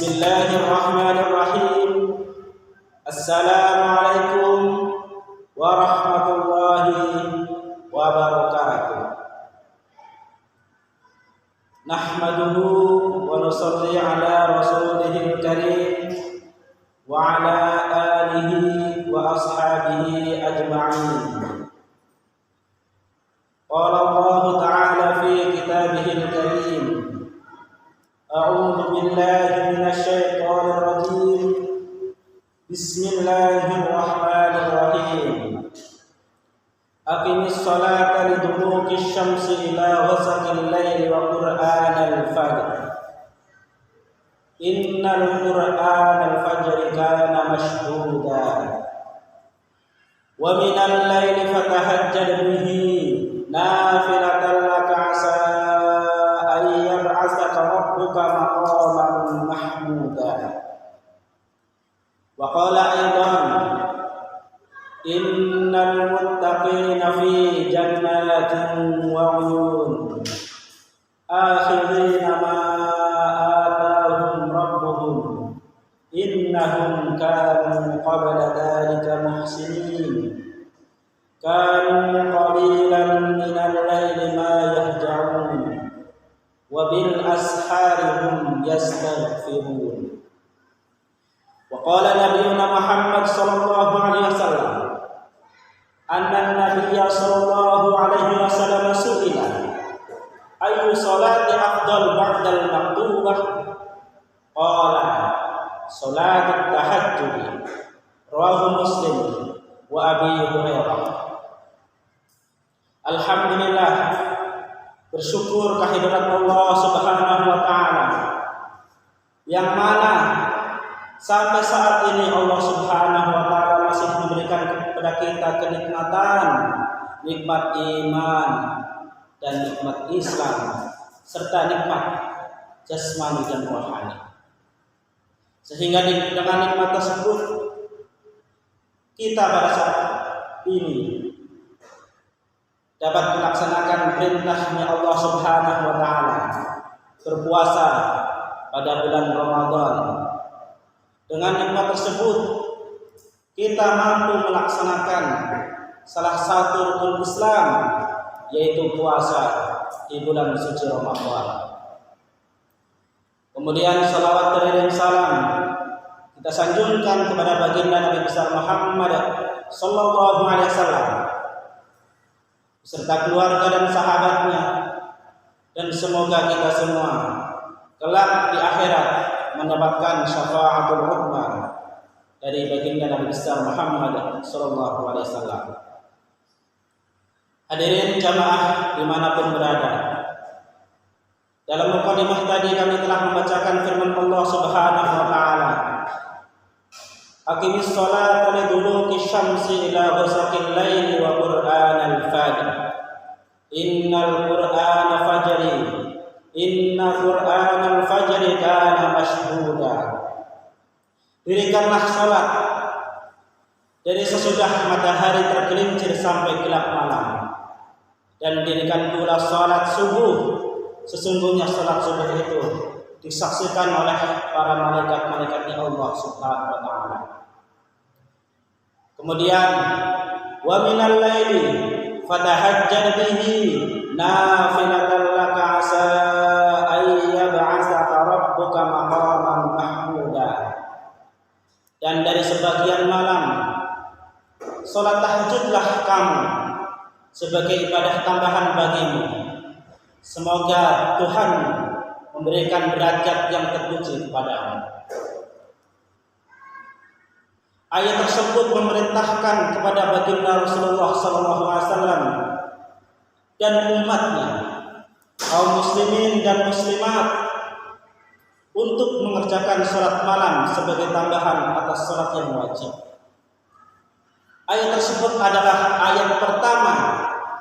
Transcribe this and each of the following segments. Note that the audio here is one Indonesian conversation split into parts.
Bismillahirrahmanirrahim. Assalamualaikum warahmatullahi wabarakatuh. Nahmaduhu wa nusalli ala rasulihil karim wa ala alihi wa ashabihi ajma'in. Qala Allah ta'ala fi kitabihil karim, A'udzu billahi minasy syaithanir rajim. Bismillahirrahmanirrahim. Aqimis sholata liduluki syamsi ila ghasaqil laili wa qur'anal fajr. Innal qur'anal fajri kana mashhuda. Wa minal laili fatahajjad bihi nafilatan laka 'asa ay yab'atsaka rabbuka maqaman mahmuda. Wa qala aidan innal muttaqina fi jannatin wa 'uyun akhirina ma atahum rabbuhum innahum kanu qabla dhalika muhsinin kanu qalilan minal laili ma yahja'un wa bil ashari hum yastaghfirun. Wa qala nabiyuna Muhammad sallallahu alaihi wasallam anna nabiyya sallallahu alaihi wasallam su'ila ayyu salati afdal ba'dal maktubah, qala salatut tahajjud, rawahu Muslim wa Abi Hurairah. Alhamdulillah, bersyukur kehadirat Allah Subhanahu wa taala yang mana sampai saat ini Allah Subhanahu wa taala masih memberikan kepada kita kenikmatan, nikmat iman dan nikmat Islam serta nikmat jasmani dan rohani. Sehingga dengan nikmat tersebut kita pada saat ini dapat melaksanakan perintahnya Allah Subhanahu wa taala, berpuasa pada bulan Ramadan. Dengan nikmat tersebut kita mampu melaksanakan salah satu rukun Islam, yaitu puasa di bulan suci Ramadan. Kemudian salawat dan salam kita sanjungkan kepada baginda Nabi besar Muhammad sallallahu alaihi wasallam beserta keluarga dan sahabatnya, dan semoga kita semua kelak di akhirat mendapatkan syafaatul uzma dari baginda Nabi besar Muhammad sallallahu alaihi wasallam. Hadirin jamaah dimanapun berada, dalam mukadimah tadi kami telah membacakan firman Allah Subhanahu wa taala, Aqimis sholata liduluki syamsi ila ghasaqil laili wa qur'anal fajr. Innal qur'anal fajri kana mashhuda. Dirikanlah salat dari sesudah matahari tergelincir sampai gelap malam, dan dirikan pula salat subuh. Sesungguhnya salat subuh itu disaksikan oleh para malaikat-malaikatnya Allah Subhanahu wa taala. Kemudian wa minal laili fatahajjad bihi nafilatan laka 'asa ay yab'atsaka rabbuka maqaman mahmuda. Dan dari sebagian malam salat tahajudlah kamu sebagai ibadah tambahan bagimu, semoga Tuhan memberikan derajat yang terpuji kepadamu. Ayat tersebut memerintahkan kepada baginda Rasulullah SAW dan umatnya, kaum muslimin dan muslimat, untuk mengerjakan salat malam sebagai tambahan atas salat yang wajib. Ayat tersebut adalah ayat pertama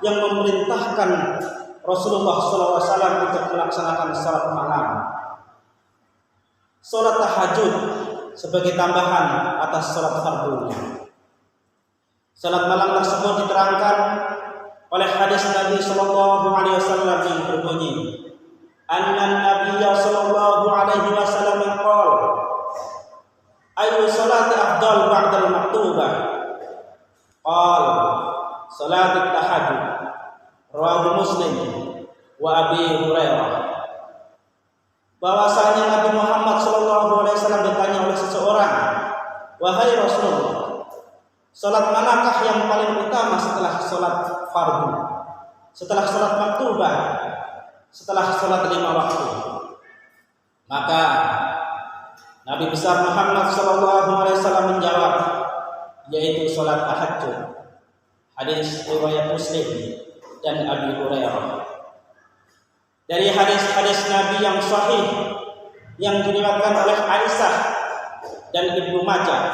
yang memerintahkan Rasulullah SAW untuk melaksanakan salat malam, salat tahajud sebagai tambahan atas salat fardunya. Salat malam tersebut diterangkan oleh hadis Nabi sallallahu alaihi wasallam yang berbunyi, "Anna Nabiyya sallallahu alaihi wasallam qala ayu salati afdal ba'dal maktubah? Qal salat tahajud. Rawahu Muslim wa Abi Hurairah. Bahwasanya Nabi Muhammad SAW ditanya oleh seseorang, wahai Rasulullah, salat manakah yang paling utama setelah salat fardu, setelah salat maktubah, setelah salat 5 waktu? Maka Nabi besar Muhammad SAW menjawab, yaitu salat tahajud. Hadis riwayat Muslim dan Abi Hurairah. Dari hadis-hadis Nabi yang sahih yang diriwayatkan oleh Aisyah dan Ibnu Majah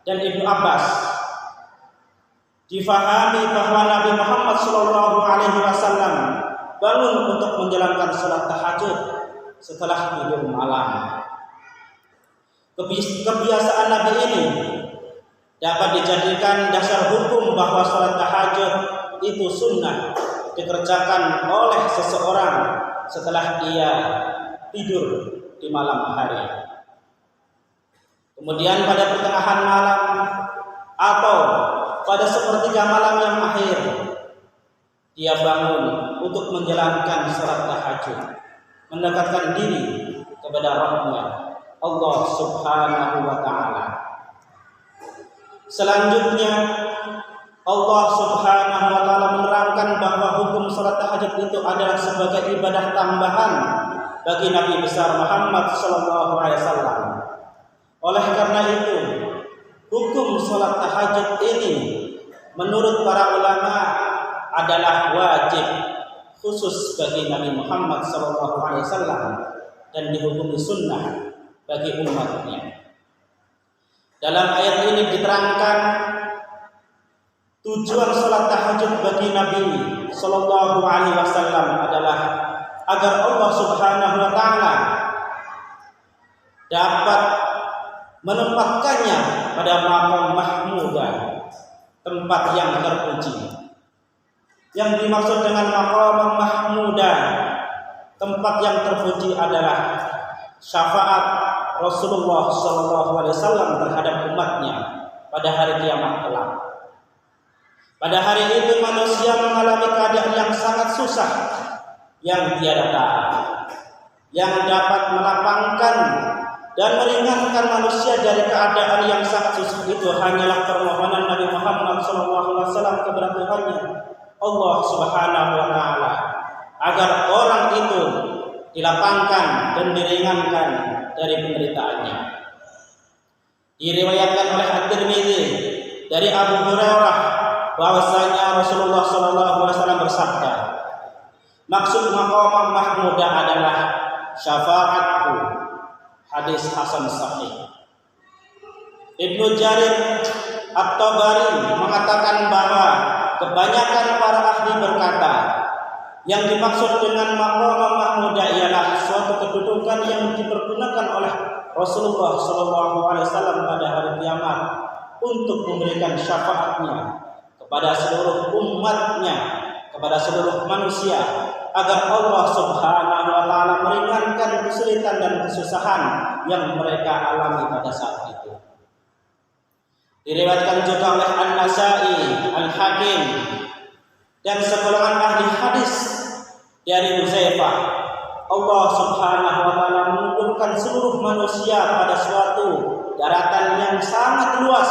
dan Ibnu Abbas, difahami bahwa Nabi Muhammad SAW bangun untuk menjalankan salat tahajud setelah tidur malam. Kebiasaan Nabi ini dapat dijadikan dasar hukum bahwa salat tahajud itu sunnah dikerjakan oleh seseorang setelah dia tidur di malam hari. Kemudian pada pertengahan malam atau pada sepertiga malam yang akhir, dia bangun untuk menjalankan salat tahajud, mendekatkan diri kepada Rabb-Nya, Allah Subhanahu wa taala. Selanjutnya Allah Subhanahu wa taala menerangkan bahwa hukum salat tahajud itu adalah sebagai ibadah tambahan bagi Nabi besar Muhammad SAW. Oleh karena itu, hukum salat tahajud ini menurut para ulama adalah wajib khusus bagi Nabi Muhammad SAW dan dihukumi sunnah bagi umatnya. Dalam ayat ini diterangkan tujuan salat tahajud bagi Nabi Sallallahu Alaihi Wasallam adalah agar Allah Subhanahu Wa Taala dapat menempatkannya pada maqam mahmudah, tempat yang terpuji. Yang dimaksud dengan maqam mahmudah, tempat yang terpuji adalah syafaat Rasulullah Sallallahu Alaihi Wasallam terhadap umatnya pada hari kiamat kelak. Pada hari itu manusia mengalami keadaan yang sangat susah, yang tiada tara. Yang dapat melapangkan dan meringankan manusia dari keadaan yang sangat susah itu hanyalah permohonan Nabi Muhammad SAW kepada Tuhannya, Allah Subhanahu wa taala, agar orang itu dilapangkan dan diringankan dari penderitaannya. Diriwayatkan oleh At-Tirmidzi dari Abu Hurairah bahwasanya Rasulullah SAW bersabda, maksud maqam mahmudah adalah syafaatku. Hadis hasan sahih. Ibnu Jarir At-Tabari mengatakan bahwa kebanyakan para ahli berkata, yang dimaksud dengan maqam mahmudah ialah suatu kedudukan yang dipergunakan oleh Rasulullah SAW pada hari kiamat untuk memberikan syafaatnya kepada seluruh umatnya, kepada seluruh manusia, agar Allah Subhanahu wa taala meringankan kesulitan dan kesusahan yang mereka alami pada saat itu. Diriwayatkan juga oleh An-Nasa'i, Al-Hakim dan segolongan ahli hadis dari Huzaifah, Allah Subhanahu wa taala mengumpulkan seluruh manusia pada suatu daratan yang sangat luas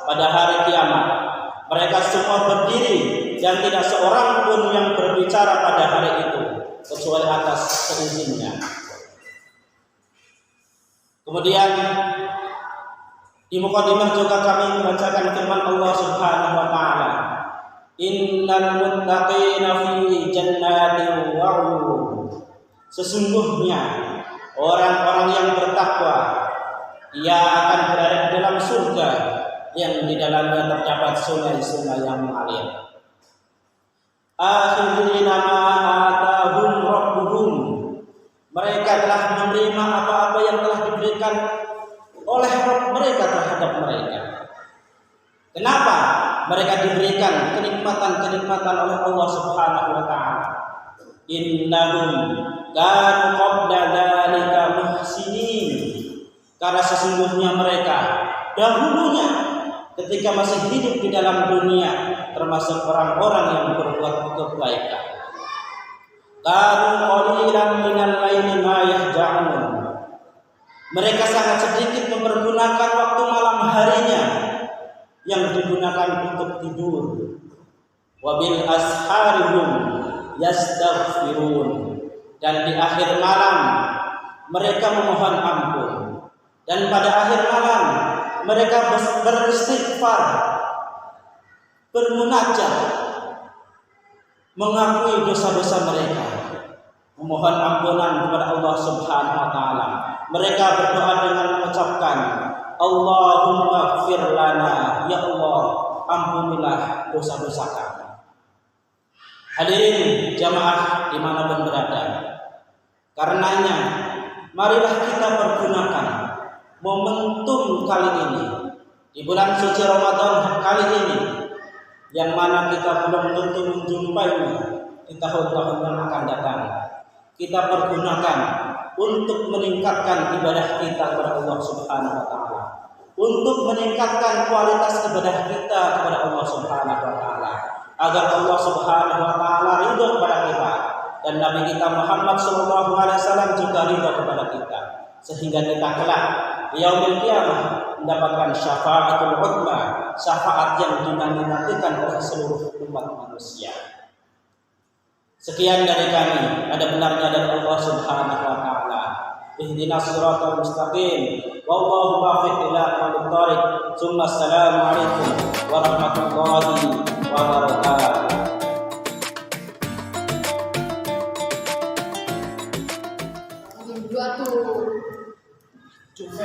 pada hari kiamat. Mereka semua berdiri dan tidak seorang pun yang berbicara pada hari itu kecuali atas seizinnya. Kemudian di mukadimah juga kami membacakan firman Allah Subhanahu wa taala, innal muttaqina fi jannatin wa 'uyun. Sesungguhnya orang-orang yang bertakwa ia akan berada di dalam surga yang di dalamnya terdapat sungai-sungai yang mengalir. Akhirina ma atahum rabbuhum. Mereka telah menerima apa-apa yang telah diberikan oleh Rabb mereka terhadap mereka. Kenapa mereka diberikan kenikmatan-kenikmatan oleh Allah Subhanahu wa taala? Innahum kanu qabla dzalika muhsinin. Karena sesungguhnya mereka dahulunya ketika masih hidup di dalam dunia termasuk orang-orang yang berbuat kebaikan. Kanu qalilan minal laili ma yahja'un. Mereka sangat sedikit mempergunakan waktu malam harinya yang digunakan untuk tidur. Wabil asharihum yastaghfirun. Dan di akhir malam mereka memohon ampun. Dan pada akhir malam mereka beristighfar, bermunajat, mengakui dosa-dosa mereka, memohon ampunan kepada Allah Subhanahu wa taala. Mereka berdoa dengan mengucapkan, Allahumma ighfir lana, ya Allah, ampunilah dosa-dosa kami. Hadirin jamaah dimanapun berada, karenanya marilah kita pergunakan momentum kali ini di bulan suci Ramadan kali ini, yang mana kita belum tentu menjumpainya di tahun-tahun yang akan datang. Kita pergunakan untuk meningkatkan ibadah kita kepada Allah Subhanahu wa taala, untuk meningkatkan kualitas ibadah kita kepada Allah Subhanahu wa taala, agar Allah Subhanahu wa taala ridho kepada kita dan Nabi kita Muhammad sallallahu alaihi wasallam juga ridho kepada kita, sehingga kita kelak di yaumil qiyamah mendapatkan syafaatul uzma, syafaat yang dinantikan oleh seluruh umat manusia. Sekian dari kami, ada benarnya dari Allah Subhanahu wa taala. Ihdinas siratal mustaqim. Wallahu muwaffiq ila aqwamit thariq. Tsumma assalamu alaikum warahmatullahi wabarakatuh. Dua tuh.